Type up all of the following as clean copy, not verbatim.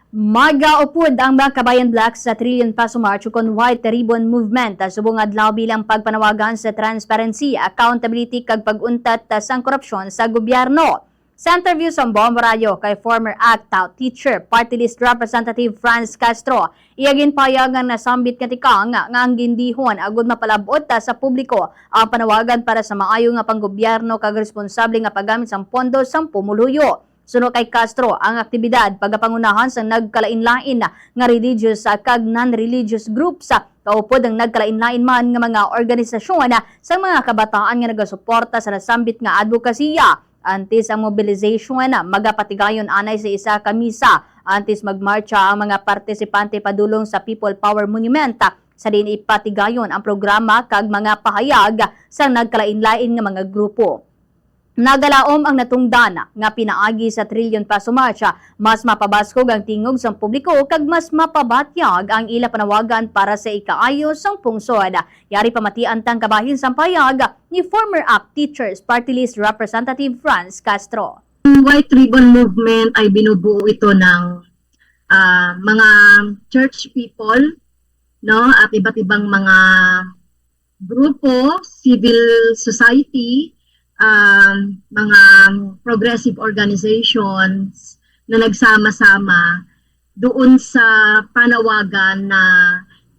Magaupod ang mga kabayan black sa Trillion Peso March kon White Ribbon Movement subong adlaw bilang pagpanawagan sa transparency, accountability kag pag-untat sang korupsyon sa gobyerno. Sa interview sa Bomborayo kay former ACT teacher party list representative Franz Castro, iyagin payag nga nasambit nga tikang nga ang gindihon agud mapalabot sa publiko ang panawagan para sa maayo nga panggobyerno kag responsable nga paggamit sang pondo sang pumuluyo. Suno kay Castro, ang aktibidad pagapangunahan sa nagkalain-lain nga religious kag non-religious groups kaupod ang nagkalain-lain man nga mga organisasyon sa mga kabataan nga nagasuporta sa nasambit nga advokasya. Antes ang mobilization magapatigayon anay sa isa ka misa. Antes magmarcha ang mga partisipante padulong sa People Power Monument sa din ipatigayon ang programa kag mga pahayag sa nagkalain-lain nga mga grupo. Nagalaom ang natungdan nga pinaagi sa Trillion Peso March, mas mapabaskog ang tingog sa publiko kag mas mapabatyag ang ila panawagan para sa ikaayo sang pungsod. Yari pamatian tang kabahin sa payag ni former ACT Teachers Party List Representative Franz Castro. Ang White Ribbon Movement ay binubuo ito ng mga church people, no, at iba't ibang mga grupo, civil society, mga progressive organizations na nagsama-sama doon sa panawagan na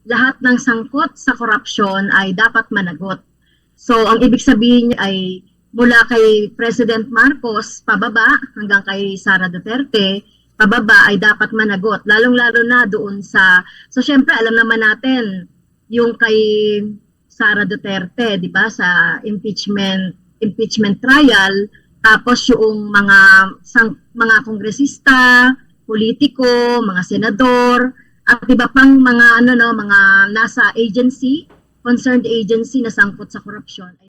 lahat ng sangkot sa korupsyon ay dapat managot. So, ang ibig sabihin ay mula kay President Marcos pababa hanggang kay Sara Duterte, pababa ay dapat managot. Lalong-lalo na doon sa, so syempre alam naman natin yung kay Sara Duterte, di ba, sa impeachment trial, tapos yung mga kongresista, politiko, mga senador, at iba pang mga mga nasa agency, concerned agency na sangkot sa korupsyon.